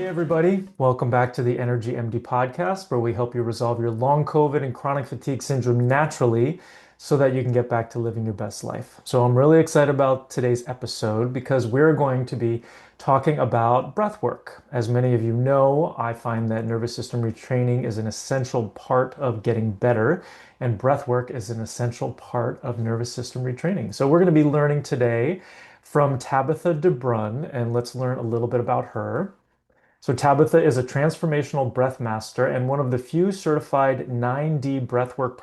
everybody. Welcome back to the Energy MD podcast, where we help you resolve your long COVID and chronic fatigue syndrome naturally so that you can get back to living your best life. So, I'm really excited about today's episode because we're going to be talking about breath work. As many of you know, I find that nervous system retraining is an essential part of getting better, and breath work is an essential part of nervous system retraining. So, we're going to be learning today from Tabatha DeBruyn, and let's learn a little bit about her. So Tabatha is a transformational breath master and one of the few certified 9D breathwork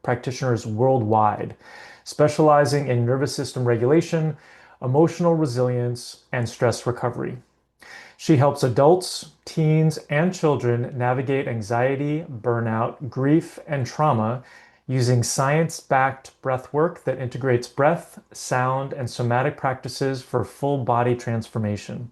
practitioners worldwide, specializing in nervous system regulation, emotional resilience, and stress recovery. She helps adults, teens, and children navigate anxiety, burnout, grief, and trauma using science-backed breathwork that integrates breath, sound, and somatic practices for full body transformation.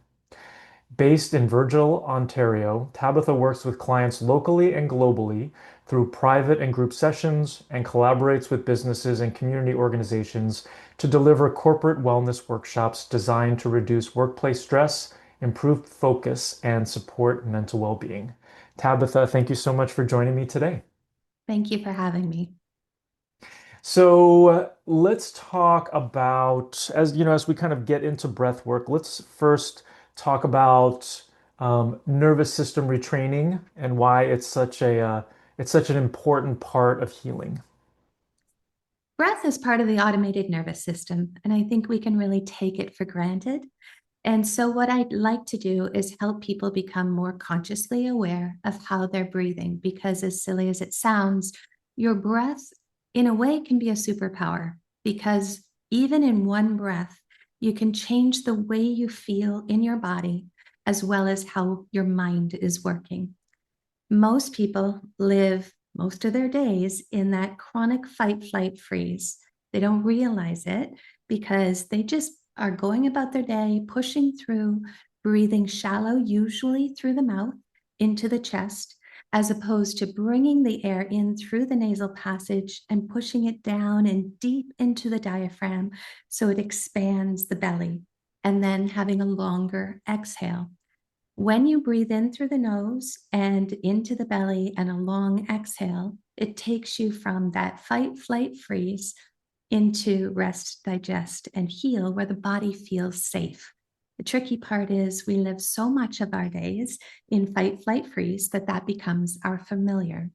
Based in Virgil, Ontario, Tabatha works with clients locally and globally through private and group sessions and collaborates with businesses and community organizations to deliver corporate wellness workshops designed to reduce workplace stress, improve focus, and support mental well-being. Tabatha, thank you so much for joining me today. Thank you for having me. So let's talk about, as we kind of get into breath work, let's first talk about nervous system retraining and why it's such an important part of healing. Breath is part of the automated nervous system, and I think we can really take it for granted. And so, what I'd like to do is help people become more consciously aware of how they're breathing, because as silly as it sounds, your breath, in a way, can be a superpower, because even in one breath, you can change the way you feel in your body, as well as how your mind is working. Most people live most of their days in that chronic fight, flight, freeze. They don't realize it because they just are going about their day, pushing through, breathing shallow, usually through the mouth into the chest, as opposed to bringing the air in through the nasal passage and pushing it down and deep into the diaphragm so it expands the belly, and then having a longer exhale. When you breathe in through the nose and into the belly and a long exhale, it takes you from that fight, flight, freeze into rest, digest, and heal, where the body feels safe. The tricky part is we live so much of our days in fight, flight, freeze that becomes our familiar.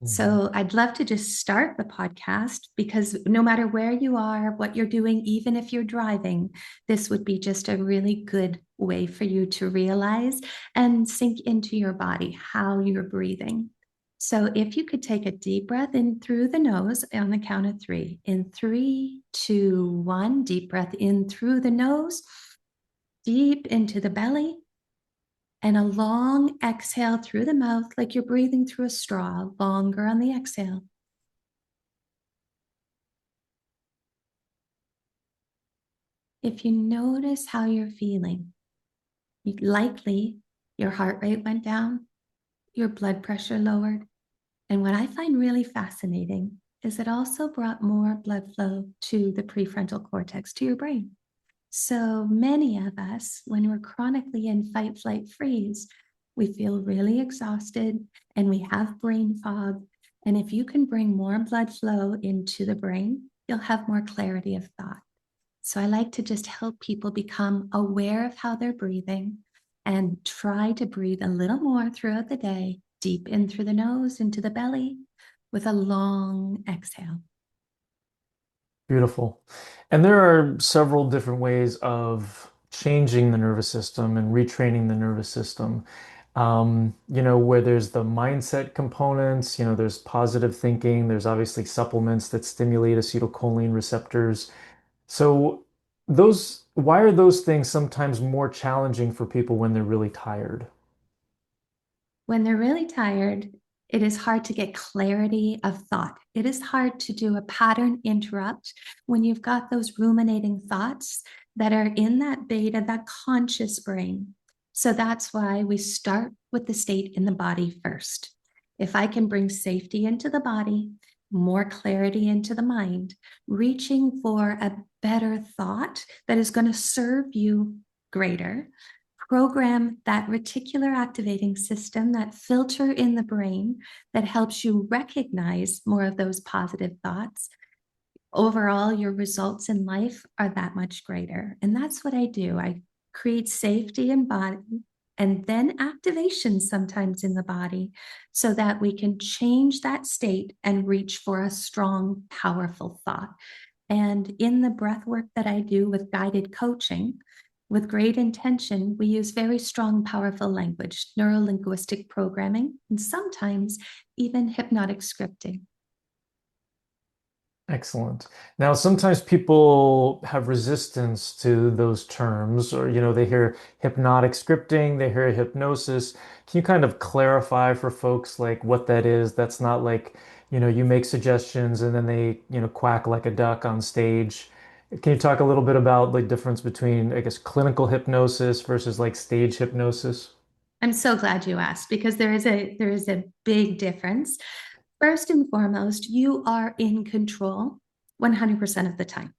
Mhm. So I'd love to just start the podcast, because no matter where you are, what you're doing, even if you're driving, this would be just a really good way for you to realize and sink into your body how you're breathing. So if you could take a deep breath in through the nose on the count of three. In three, two, one, deep breath in through the nose, deep into the belly, and a long exhale through the mouth, like you're breathing through a straw, longer on the exhale. If you notice how you're feeling, likely your heart rate went down, your blood pressure lowered. And what I find really fascinating is it also brought more blood flow to the prefrontal cortex, to your brain. So many of us, when we're chronically in fight, flight, freeze, we feel really exhausted and we have brain fog. And if you can bring more blood flow into the brain, you'll have more clarity of thought. So I like to just help people become aware of how they're breathing and try to breathe a little more throughout the day, deep in through the nose, into the belly, with a long exhale. Beautiful. And there are several different ways of changing the nervous system and retraining the nervous system. Where there's the mindset components, there's positive thinking, there's obviously supplements that stimulate acetylcholine receptors. So why are those things sometimes more challenging for people when they're really tired? When they're really tired, it is hard to get clarity of thought. It is hard to do a pattern interrupt when you've got those ruminating thoughts that are in that beta, that conscious brain. So that's why we start with the state in the body first. If I can bring safety into the body, more clarity into the mind, reaching for a better thought that is going to serve you greater, program that reticular activating system, that filter in the brain that helps you recognize more of those positive thoughts, overall, your results in life are that much greater. And that's what I do. I create safety in body and then activation sometimes in the body so that we can change that state and reach for a strong, powerful thought. And in the breath work that I do with guided coaching, with great intention, we use very strong, powerful language, neuro-linguistic programming, and sometimes even hypnotic scripting. Excellent. Now, sometimes people have resistance to those terms, or, they hear hypnotic scripting, they hear hypnosis. Can you kind of clarify for folks like what that is? That's not like, you make suggestions and then they, quack like a duck on stage. Can you talk a little bit about the difference between, I guess, clinical hypnosis versus like stage hypnosis? I'm so glad you asked because there is a big difference. First and foremost, you are in control 100% of the time.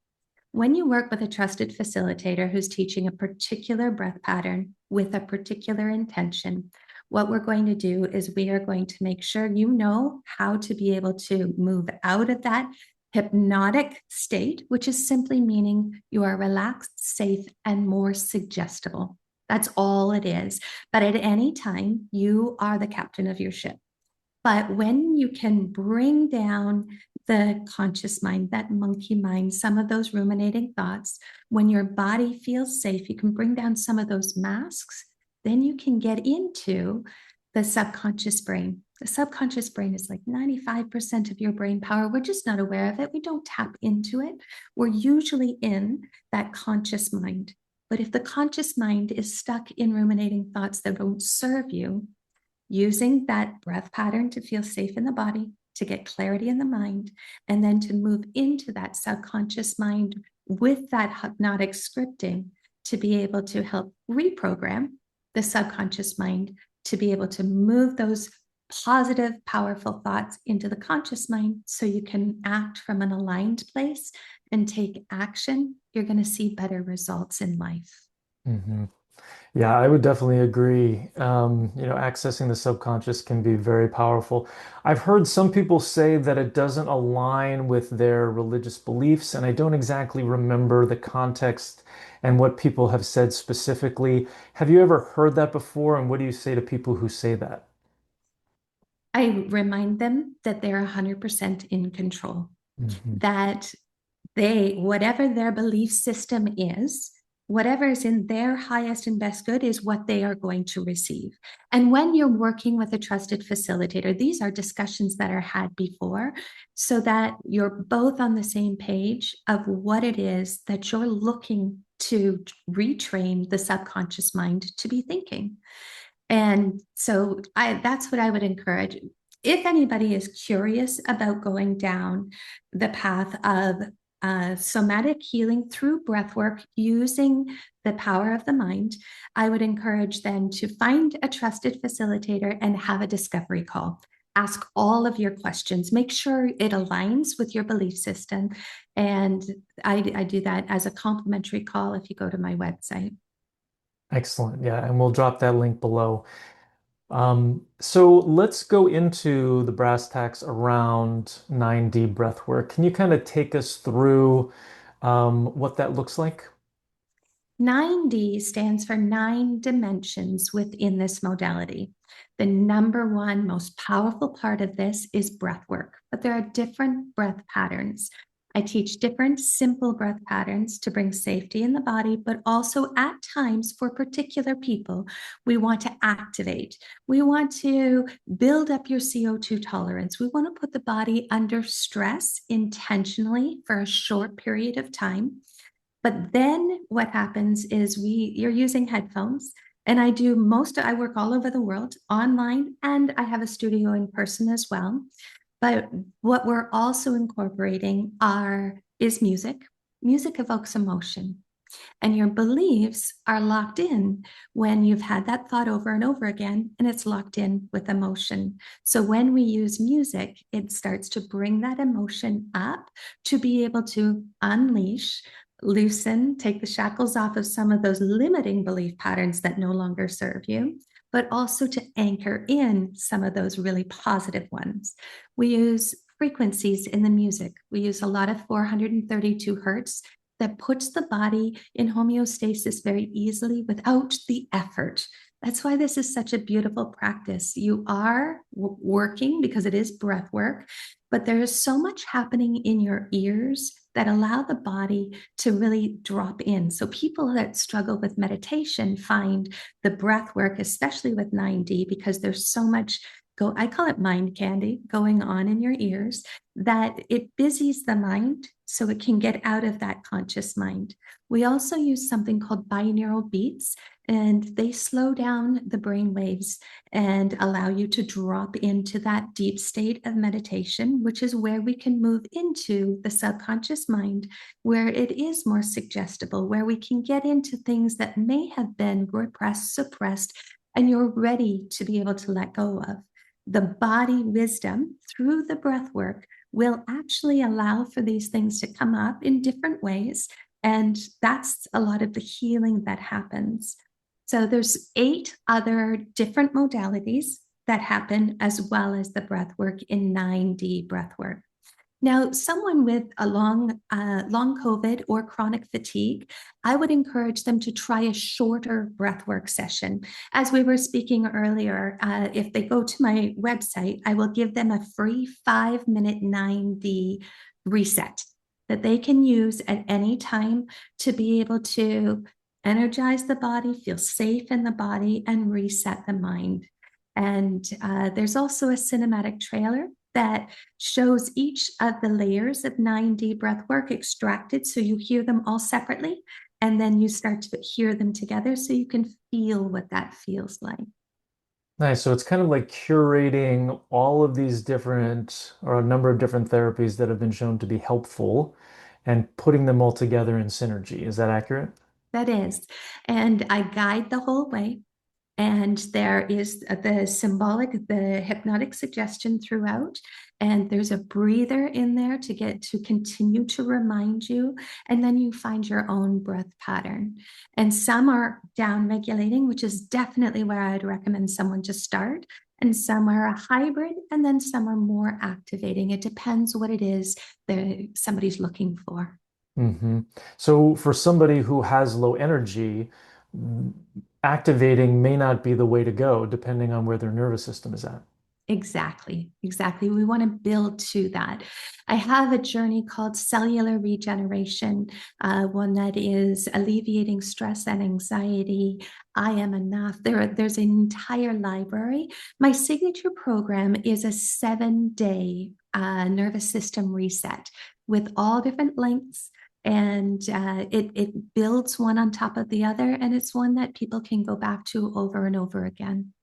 When you work with a trusted facilitator who's teaching a particular breath pattern with a particular intention, what we're going to do is we are going to make sure you know how to be able to move out of that hypnotic state, which is simply meaning you are relaxed, safe, and more suggestible. That's all it is. But at any time, you are the captain of your ship. But when you can bring down the conscious mind, that monkey mind, some of those ruminating thoughts, when your body feels safe, you can bring down some of those masks, then you can get into the subconscious brain. The subconscious brain is like 95% of your brain power. We're just not aware of it. We don't tap into it. We're usually in that conscious mind. But if the conscious mind is stuck in ruminating thoughts that don't serve you, using that breath pattern to feel safe in the body, to get clarity in the mind, and then to move into that subconscious mind with that hypnotic scripting to be able to help reprogram the subconscious mind to be able to move those positive, powerful thoughts into the conscious mind so you can act from an aligned place and take action. You're going to see better results in life. Hmm. Yeah, I would definitely agree. Accessing the subconscious can be very powerful. I've heard some people say that it doesn't align with their religious beliefs, and I don't exactly remember the context and what people have said specifically. Have you ever heard that before? And what do you say to people who say that? I remind them that they're 100% in control, Hmm. that whatever their belief system is, whatever is in their highest and best good is what they are going to receive. And when you're working with a trusted facilitator, these are discussions that are had before so that you're both on the same page of what it is that you're looking to retrain the subconscious mind to be thinking. And so that's what I would encourage. If anybody is curious about going down the path of somatic healing through breath work using the power of the mind, I would encourage them to find a trusted facilitator and have a discovery call. Ask all of your questions. Make sure it aligns with your belief system. And I do that as a complimentary call if you go to my website. Excellent. Yeah, and we'll drop that link below. So let's go into the brass tacks around 9D breath work. Can you kind of take us through what that looks like? 9D stands for 9 dimensions within this modality. The number one most powerful part of this is breath work, but there are different breath patterns. I teach different simple breath patterns to bring safety in the body, but also at times for particular people, we want to activate. We want to build up your CO2 tolerance. We want to put the body under stress intentionally for a short period of time. But then what happens is you're using headphones, and I work all over the world online, and I have a studio in person as well. But what we're also incorporating is music. Music evokes emotion, and your beliefs are locked in when you've had that thought over and over again, and it's locked in with emotion. So when we use music, it starts to bring that emotion up to be able to unleash loosen, take the shackles off of some of those limiting belief patterns that no longer serve you, but also to anchor in some of those really positive ones. We use frequencies in the music. We use a lot of 432 hertz that puts the body in homeostasis very easily without the effort. That's why this is such a beautiful practice. You are working because it is breath work, but there is so much happening in your ears that allow the body to really drop in. So people that struggle with meditation find the breath work, especially with 9D, because there's so much I call it mind candy going on in your ears, that it busies the mind so it can get out of that conscious mind. We also use something called binaural beats, and they slow down the brain waves and allow you to drop into that deep state of meditation, which is where we can move into the subconscious mind, where it is more suggestible, where we can get into things that may have been repressed, suppressed, and you're ready to be able to let go of. The body wisdom through the breath work will actually allow for these things to come up in different ways. And that's a lot of the healing that happens. So there's 8 other different modalities that happen as well as the breath work in 9D breath work. Now, someone with a long COVID or chronic fatigue, I would encourage them to try a shorter breathwork session. As we were speaking earlier, if they go to my website, I will give them a free 5-minute 9D reset that they can use at any time to be able to energize the body, feel safe in the body, and reset the mind. And there's also a cinematic trailer that shows each of the layers of 9D breath work extracted. So you hear them all separately, and then you start to hear them together so you can feel what that feels like. Nice. So it's kind of like curating all of these different or a number of different therapies that have been shown to be helpful and putting them all together in synergy. Is that accurate? That is. And I guide the whole way. And there is the symbolic, the hypnotic suggestion throughout. And there's a breather in there to get to continue to remind you. And then you find your own breath pattern. And some are down regulating, which is definitely where I'd recommend someone to start. And some are a hybrid, and then some are more activating. It depends what it is that somebody's looking for. hmm So for somebody who has low energy, activating may not be the way to go, depending on where their nervous system is at. Exactly, exactly. We want to build to that. I have a journey called cellular regeneration, one that is alleviating stress and anxiety. I am enough. There's an entire library. My signature program is a 7-day nervous system reset with all different lengths. And it builds one on top of the other. And it's one that people can go back to over and over again.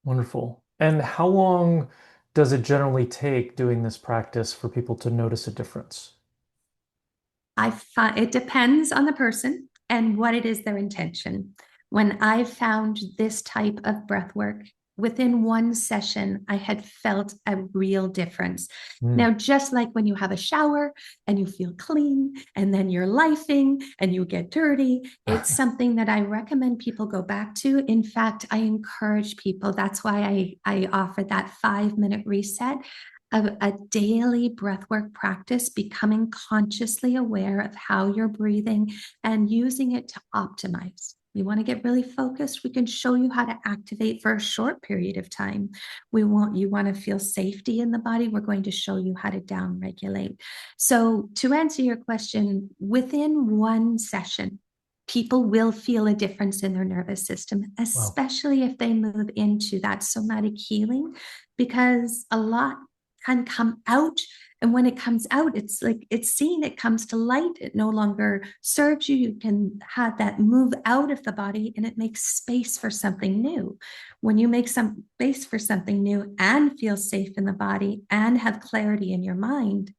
Wonderful. And how long does it generally take doing this practice for people to notice a difference? I find it depends on the person and what it is their intention. When I found this type of breath work, within one session, I had felt a real difference. Mm. Now, just like when you have a shower and you feel clean and then you're lifing and you get dirty, it's something that I recommend people go back to. In fact, I encourage people. That's why I offer that 5-minute reset of a daily breathwork practice, becoming consciously aware of how you're breathing and using it to optimize. You want to get really focused, we can show you how to activate for a short period of time. You want to feel safety in the body, we're going to show you how to down regulate. So to answer your question, within one session, people will feel a difference in their nervous system, Wow. especially if they move into that somatic healing, because a lot can come out. And when it comes out, it's like it's seen, it comes to light, it no longer serves you. You can have that move out of the body and it makes space for something new. When you make some space for something new and feel safe in the body and have clarity in your mind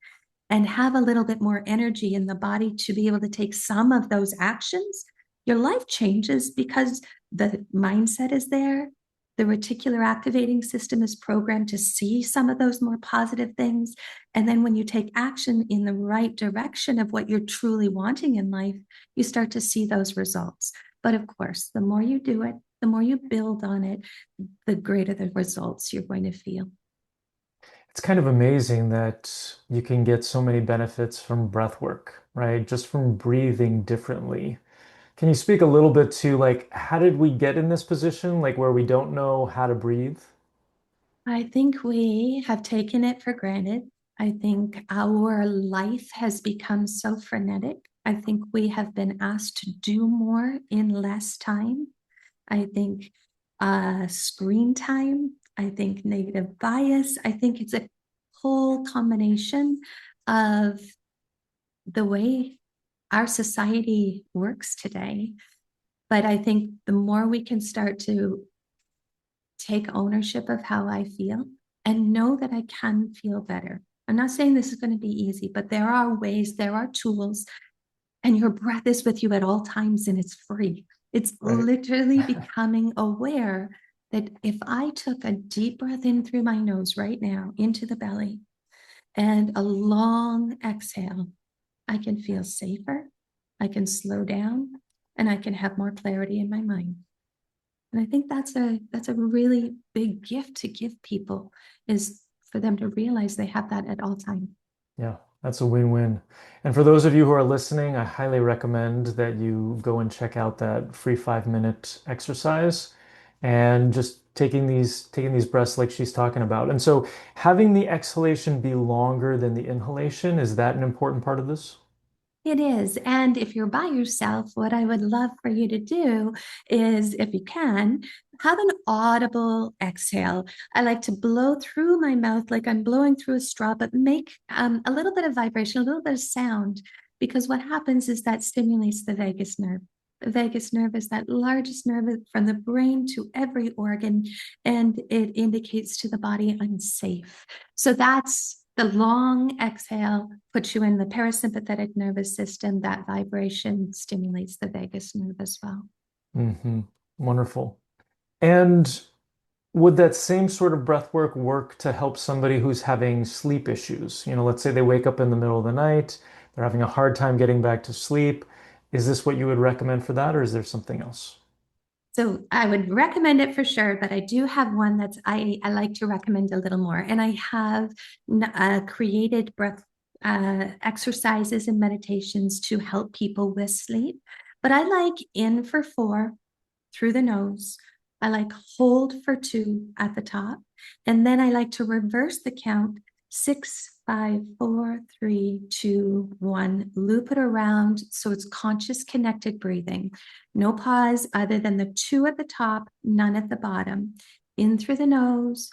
and have a little bit more energy in the body to be able to take some of those actions, your life changes because the mindset is there, The reticular activating system is programmed to see some of those more positive things. And then when you take action in the right direction of what you're truly wanting in life, you start to see those results. But of course, the more you do it, the more you build on it, the greater the results you're going to feel. It's kind of amazing that you can get so many benefits from breath work, right? Just from breathing differently. Can you speak a little bit to like how did we get in this position, like where we don't know how to breathe? I think we have taken it for granted. I think our life has become so frenetic. I think we have been asked to do more in less time. I think screen time, I think negative bias, I think it's a whole combination of the way our society works today. But I think the more we can start to take ownership of how I feel and know that I can feel better. I'm not saying this is going to be easy, but there are ways, there are tools, and your breath is with you at all times and it's free. It's Right. literally becoming aware that if I took a deep breath in through my nose right now into the belly and a long exhale, I can feel safer, I can slow down, and I can have more clarity in my mind. And I think that's a really big gift to give people is for them to realize they have that at all times. Yeah, that's a win-win. And for those of you who are listening, I highly recommend that you go and check out that free 5-minute exercise and just taking these breaths like she's talking about. And so having the exhalation be longer than the inhalation, is that an important part of this? It is. And if you're by yourself, what I would love for you to do is, if you can, have an audible exhale. I like to blow through my mouth like I'm blowing through a straw, but make a little bit of vibration, a little bit of sound, because what happens is that stimulates the vagus nerve. The vagus nerve is that largest nerve from the brain to every organ, and it indicates to the body, I'm safe. So that's the long exhale puts you in the parasympathetic nervous system. That vibration stimulates the vagus nerve as well. Hmm. Wonderful. And would that same sort of breath work to help somebody who's having sleep issues? Let's say they wake up in the middle of the night, they're having a hard time getting back to sleep. Is this what you would recommend for that, or is there something else? So I would recommend it for sure, but I do have one that's I like to recommend a little more. And I have created breath exercises and meditations to help people with sleep. But I like in for 4 through the nose. I like hold for 2 at the top. And then I like to reverse the count 6, 5, 4, 3, 2, 1. Loop it around so it's conscious, connected breathing. No pause other than the 2 at the top, none at the bottom. In through the nose,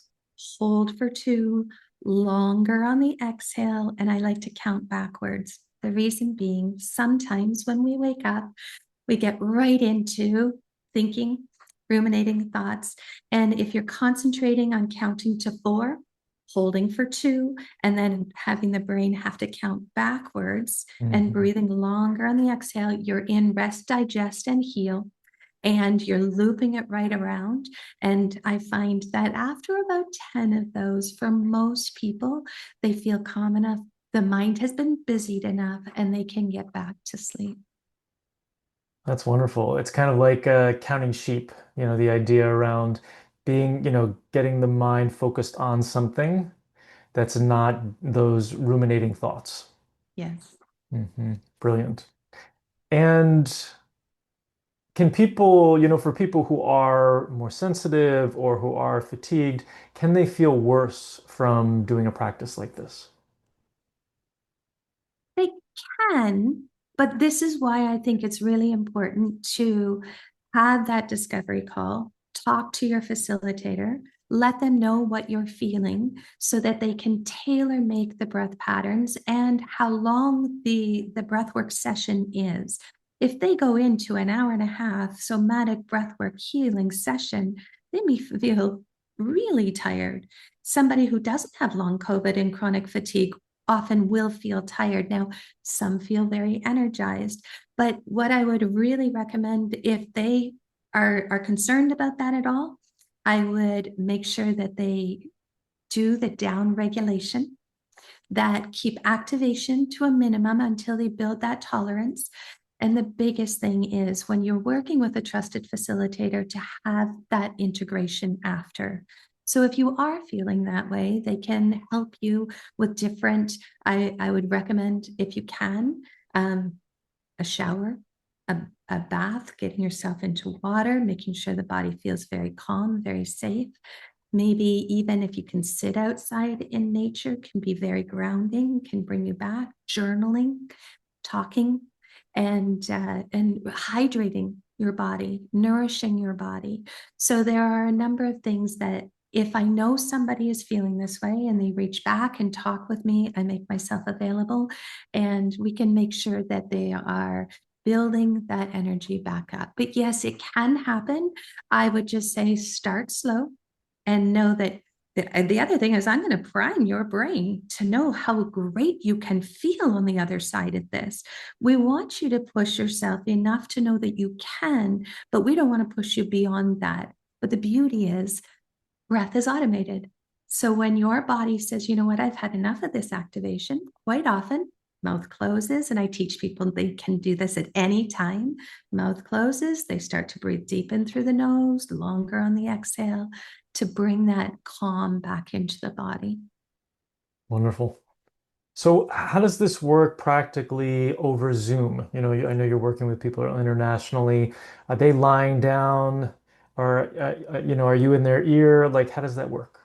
hold for 2, longer on the exhale. And I like to count backwards. The reason being, sometimes when we wake up, we get right into thinking, ruminating thoughts. And if you're concentrating on counting to 4, holding for 2, and then having the brain have to count backwards and Mhm. breathing longer on the exhale, you're in rest, digest, and heal. And you're looping it right around. And I find that after about 10 of those, for most people, they feel calm enough. The mind has been busied enough and they can get back to sleep. That's wonderful. It's kind of like counting sheep, the idea around being, getting the mind focused on something that's not those ruminating thoughts. Yes. Brilliant. And can people, for people who are more sensitive or who are fatigued, can they feel worse from doing a practice like this? They can, but this is why I think it's really important to have that discovery call, talk to your facilitator, let them know what you're feeling so that they can tailor make the breath patterns and how long the breathwork session is. If they go into an hour and a half somatic breathwork healing session, they may feel really tired. Somebody who doesn't have long COVID and chronic fatigue often will feel tired. Now, some feel very energized, but what I would really recommend if they are concerned about that at all I would make sure that they do the down regulation, that keep activation to a minimum until they build that tolerance. And the biggest thing is when you're working with a trusted facilitator to have that integration after. So if you are feeling that way, they can help you with different, I would recommend, if you can, um, a shower, a bath, getting yourself into water, making sure the body feels very calm, very safe. Maybe even if you can sit outside in nature, can be very grounding, can bring you back. Journaling, talking, and hydrating your body, nourishing your body. So there are a number of things that if I know somebody is feeling this way and they reach back and talk with me, I make myself available, and we can make sure that they are building that energy back up. But yes, it can happen. I would just say start slow and know that the other thing is I'm going to prime your brain to know how great you can feel on the other side of this. We want you to push yourself enough to know that you can, but we don't want to push you beyond that. But the beauty is breath is automated. So when your body says, you know what, I've had enough of this activation, quite often mouth closes. And I teach people they can do this at any time. Mouth closes, they start to breathe deep in through the nose, longer on the exhale to bring that calm back into the body. Wonderful. So how does this work practically over Zoom? I know you're working with people internationally. Are they lying down or, are you in their ear? Like, how does that work?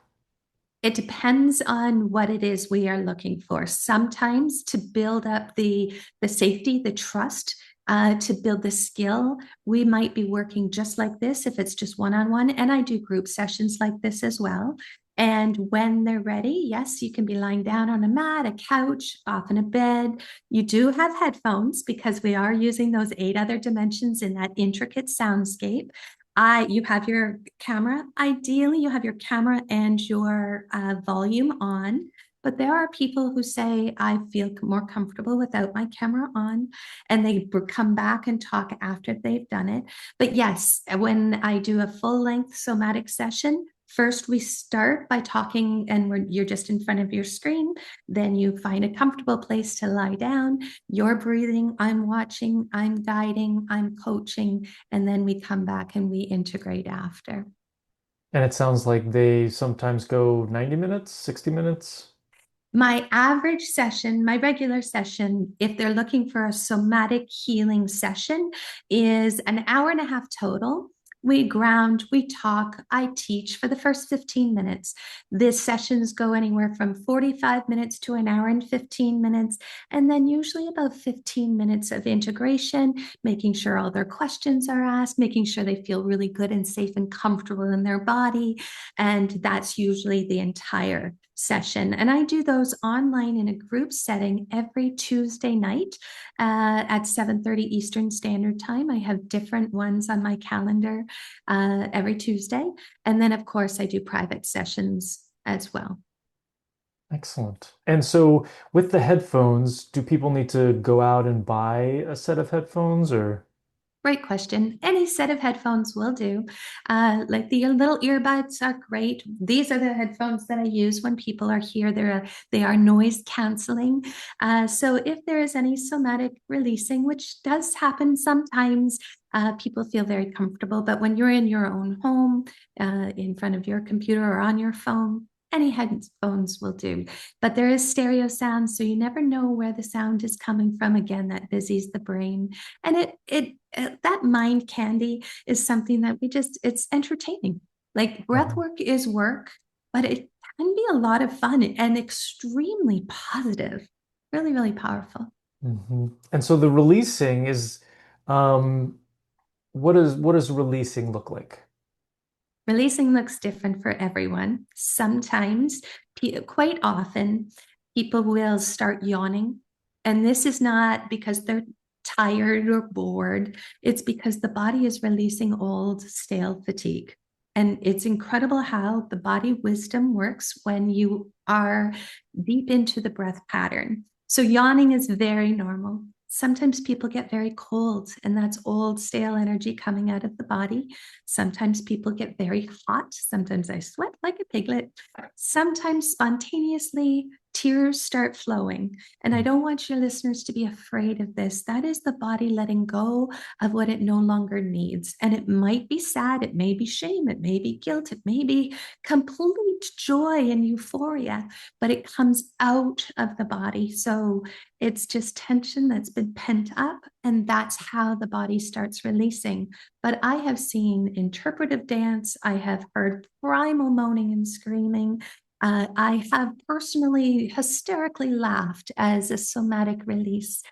It depends on what it is we are looking for. Sometimes to build up the safety, the trust, to build the skill, we might be working just like this if it's just one-on-one. And I do group sessions like this as well. And when they're ready, yes, you can be lying down on a mat, a couch, often a bed. You do have headphones because we are using those 8 other dimensions in that intricate soundscape. You have your camera. Ideally, you have your camera and your volume on. But there are people who say, I feel more comfortable without my camera on, and they come back and talk after they've done it. But yes, when I do a full length somatic session, first we start by talking, and you're just in front of your screen. Then you find a comfortable place to lie down. You're breathing, I'm watching, I'm guiding, I'm coaching, and then we come back and we integrate after. And it sounds like they sometimes go 90 minutes, 60 minutes. My average session, my regular session, if they're looking for a somatic healing session, is an hour and a half total. We ground, we talk, I teach for the first 15 minutes. The sessions go anywhere from 45 minutes to an hour and 15 minutes, and then usually about 15 minutes of integration, making sure all their questions are asked, making sure they feel really good and safe and comfortable in their body. And that's usually the entire session. And I do those online in a group setting every Tuesday night at 7:30 Eastern Standard Time. I have different ones on my calendar every Tuesday. And then, of course, I do private sessions as well. Excellent. And so with the headphones, do people need to go out and buy a set of headphones or? Great question. Any set of headphones will do. Like the little earbuds are great. These are the headphones that I use when people are here. They are noise canceling. So if there is any somatic releasing, which does happen sometimes, people feel very comfortable. But when you're in your own home, in front of your computer or on your phone, any headphones will do. But there is stereo sound, so you never know where the sound is coming from. Again, that busies the brain. And that mind candy is something that it's entertaining. Like breath Uh-huh. work is work, but it can be a lot of fun and extremely positive. Really, really powerful. And so the releasing is, um, what does releasing look like? Releasing looks different for everyone. Sometimes, quite often, people will start yawning. And this is not because they're tired or bored, it's because the body is releasing old, stale fatigue. And it's incredible how the body wisdom works when you are deep into the breath pattern. So, yawning is very normal. Sometimes people get very cold, and that's old, stale energy coming out of the body. Sometimes people get very hot. Sometimes I sweat like a piglet. Sometimes spontaneously tears start flowing. And I don't want your listeners to be afraid of this. That is the body letting go of what it no longer needs. And it might be sad, it may be shame, it may be guilt, it may be complete joy and euphoria, but it comes out of the body. So it's just tension that's been pent up, and that's how the body starts releasing. But I have seen interpretive dance, I have heard primal moaning and screaming. I have personally hysterically laughed as a somatic release,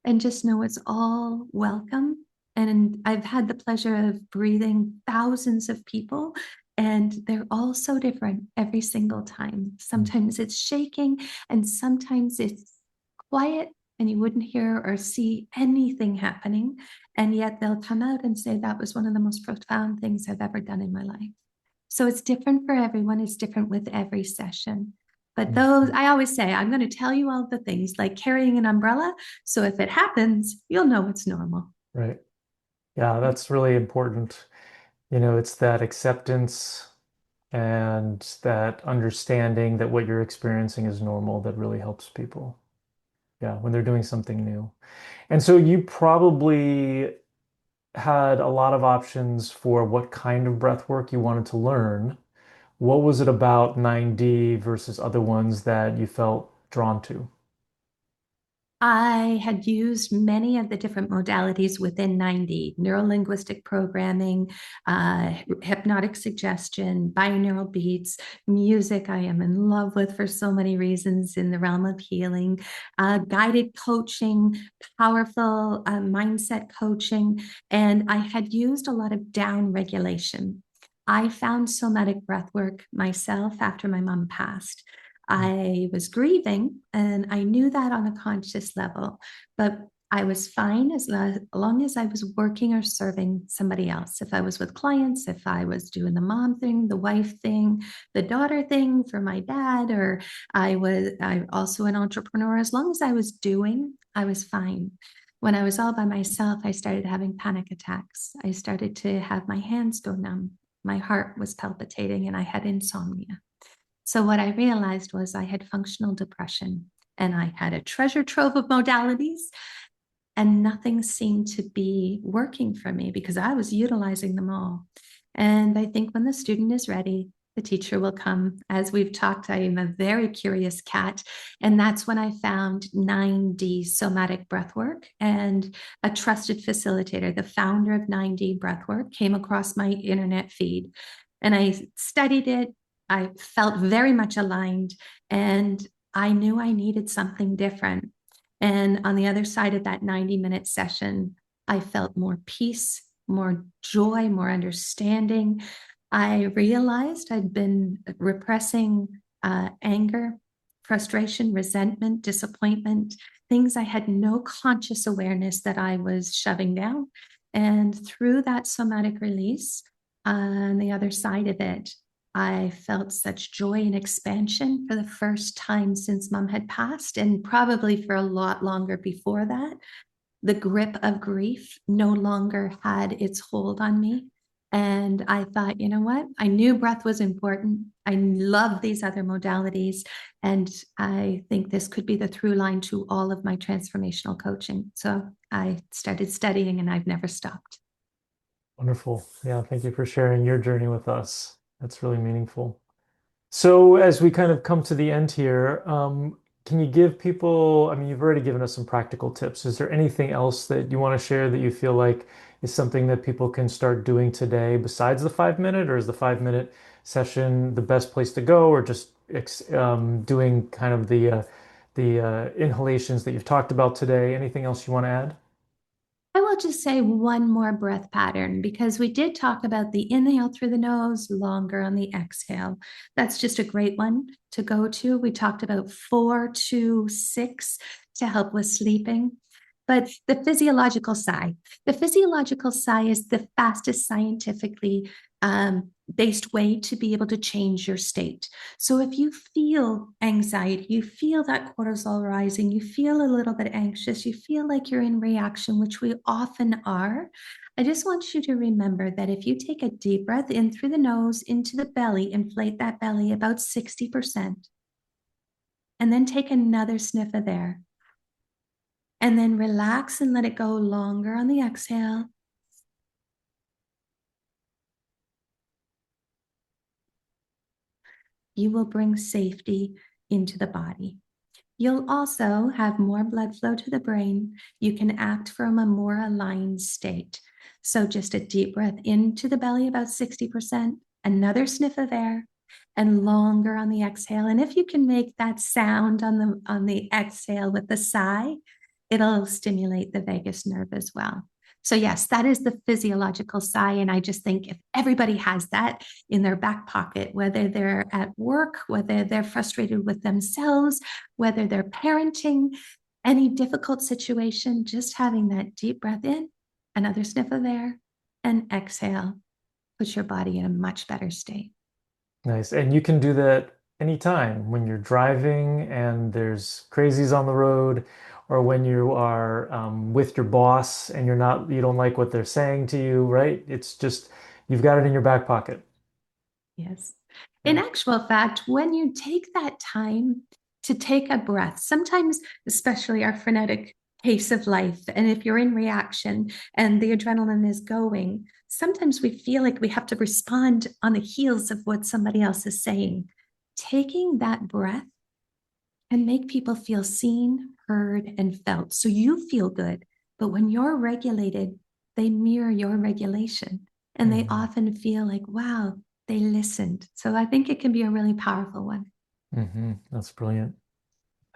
and just know it's all welcome. And I've had the pleasure of breathing thousands of people, and they're all so different every single time. Sometimes it's shaking, and sometimes it's quiet, and you wouldn't hear or see anything happening. And yet they'll come out and say, that was one of the most profound things I've ever done in my life. So it's different for everyone. It's different with every session. But those, I always say, I'm going to tell you all the things like carrying an umbrella. So if it happens, you'll know it's normal. Right. Yeah, that's really important. You know, it's that acceptance and that understanding that what you're experiencing is normal that really helps people. Yeah, when they're doing something new. And so you probably had a lot of options for what kind of breath work you wanted to learn. What was it about 9D versus other ones that you felt drawn to? I had used many of the different modalities within 9D, neuro-linguistic programming, hypnotic suggestion, binaural beats, music I am in love with for so many reasons in the realm of healing, guided coaching, powerful mindset coaching, and I had used a lot of down regulation. I found somatic breath work myself after my mom passed. I was grieving, and I knew that on a conscious level, but I was fine as long as I was working or serving somebody else. If I was with clients, if I was doing the mom thing, the wife thing, the daughter thing for my dad, or I'm also an entrepreneur, as long as I was doing, I was fine. When I was all by myself, I started having panic attacks. I started to have my hands go numb. My heart was palpitating, and I had insomnia. So what I realized was I had functional depression, and I had a treasure trove of modalities, and nothing seemed to be working for me because I was utilizing them all. And I think when the student is ready, the teacher will come. As we've talked, I am a very curious cat. And that's when I found 9D somatic breathwork, and a trusted facilitator, the founder of 9D breathwork, came across my internet feed. And I studied it. I felt very much aligned, and I knew I needed something different. And on the other side of that 90-minute session, I felt more peace, more joy, more understanding. I realized I'd been repressing anger, frustration, resentment, disappointment, things I had no conscious awareness that I was shoving down. And through that somatic release, on the other side of it, I felt such joy and expansion for the first time since mom had passed, and probably for a lot longer before that. The grip of grief no longer had its hold on me. And I thought, you know what? I knew breath was important. I love these other modalities. And I think this could be the through line to all of my transformational coaching. So I started studying, and I've never stopped. Wonderful. Yeah, thank you for sharing your journey with us. That's really meaningful. So, as we kind of come to the end here, can you give people, I mean, you've already given us some practical tips. Is there anything else that you want to share that you feel like is something that people can start doing today besides the 5 minute, or is the 5 minute session the best place to go, or just doing kind of the inhalations that you've talked about today? Anything else you want to add? I will just say one more breath pattern, because we did talk about the inhale through the nose, longer on the exhale. That's just a great one to go to. We talked about 4, 2, 6 to help with sleeping. But the physiological sigh is the fastest scientifically based way to be able to change your state. So if you feel anxiety, you feel that cortisol rising, you feel a little bit anxious, you feel like you're in reaction, which we often are, I just want you to remember that if you take a deep breath in through the nose into the belly, inflate that belly about 60%, and then take another sniff of air, and then relax and let it go longer on the exhale. You will bring safety into the body. You'll also have more blood flow to the brain. You can act from a more aligned state. So just a deep breath into the belly, about 60%, another sniff of air, and longer on the exhale. And if you can make that sound on the exhale with the sigh, it'll stimulate the vagus nerve as well. So yes, that is the physiological sigh. And I just think if everybody has that in their back pocket, whether they're at work, whether they're frustrated with themselves, whether they're parenting, any difficult situation, just having that deep breath in, another sniff of air, and exhale puts your body in a much better state. Nice. And you can do that anytime when you're driving and there's crazies on the road, or when you are with your boss and you don't like what they're saying to you, right? It's just, you've got it in your back pocket. Yes. In Yeah. actual fact, when you take that time to take a breath, sometimes, especially our frenetic pace of life, and if you're in reaction and the adrenaline is going, sometimes we feel like we have to respond on the heels of what somebody else is saying. Taking that breath can make people feel seen, heard, and felt. So you feel good. But when you're regulated, they mirror your regulation. And they Mhm. often feel like, wow, they listened. So I think it can be a really powerful one. That's brilliant.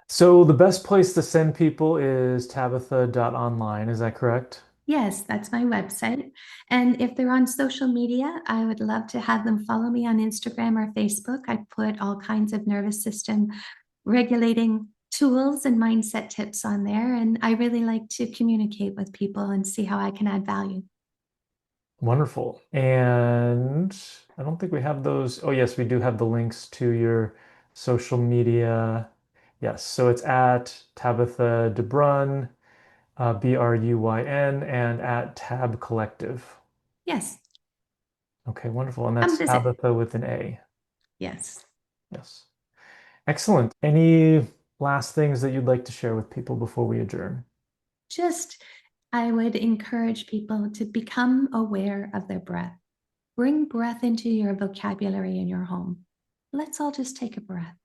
So the best place to send people is Tabatha.online, is that correct? Yes, that's my website. And if they're on social media, I would love to have them follow me on Instagram or Facebook. I put all kinds of nervous system regulating tools and mindset tips on there. And I really like to communicate with people and see how I can add value. Wonderful. And I don't think we have those. Oh, yes, we do have the links to your social media. Yes, so it's at Tabatha DeBruyn, Brun, and at Tab Collective. Yes, Okay, wonderful. And come that's visit. Tabitha with an A. Yes. Yes. Excellent. Any last things that you'd like to share with people before we adjourn? Just, I would encourage people to become aware of their breath. Bring breath into your vocabulary in your home. Let's all just take a breath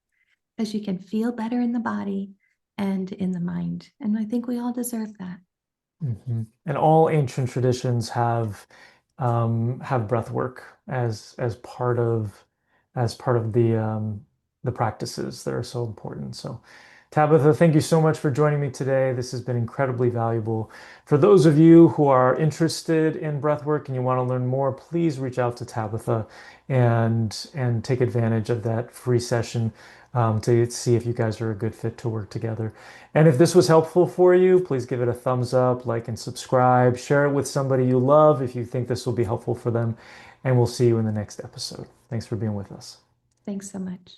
because you can feel better in the body and in the mind. And I think we all deserve that. And all ancient traditions have breath work as part of the practices that are so important. So, Tabitha, thank you so much for joining me today. This has been incredibly valuable. For those of you who are interested in breath work and you want to learn more, please reach out to Tabitha and take advantage of that free session to see if you guys are a good fit to work together. And if this was helpful for you, please give it a thumbs up, like and subscribe. Share it with somebody you love if you think this will be helpful for them. And we'll see you in the next episode. Thanks for being with us. Thanks so much.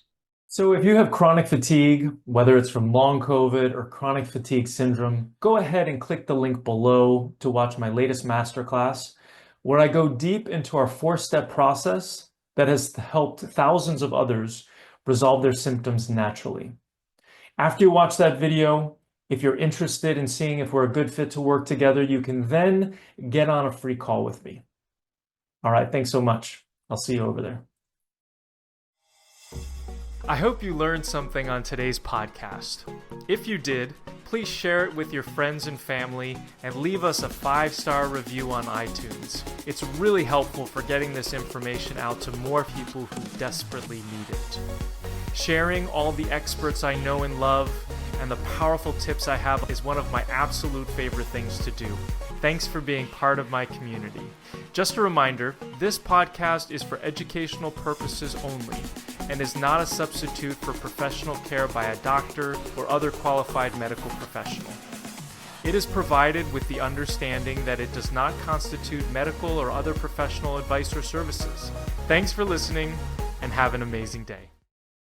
So if you have chronic fatigue, whether it's from long COVID or chronic fatigue syndrome, go ahead and click the link below to watch my latest masterclass, where I go deep into our 4-step process that has helped thousands of others resolve their symptoms naturally. After you watch that video, if you're interested in seeing if we're a good fit to work together, you can then get on a free call with me. All right, thanks so much. I'll see you over there. I hope you learned something on today's podcast. If you did, please share it with your friends and family and leave us a 5-star review on iTunes. It's really helpful for getting this information out to more people who desperately need it. Sharing all the experts I know and love and the powerful tips I have is one of my absolute favorite things to do. Thanks for being part of my community. Just a reminder, this podcast is for educational purposes only and is not a substitute for professional care by a doctor or other qualified medical professional. It is provided with the understanding that it does not constitute medical or other professional advice or services. Thanks for listening, and have an amazing day.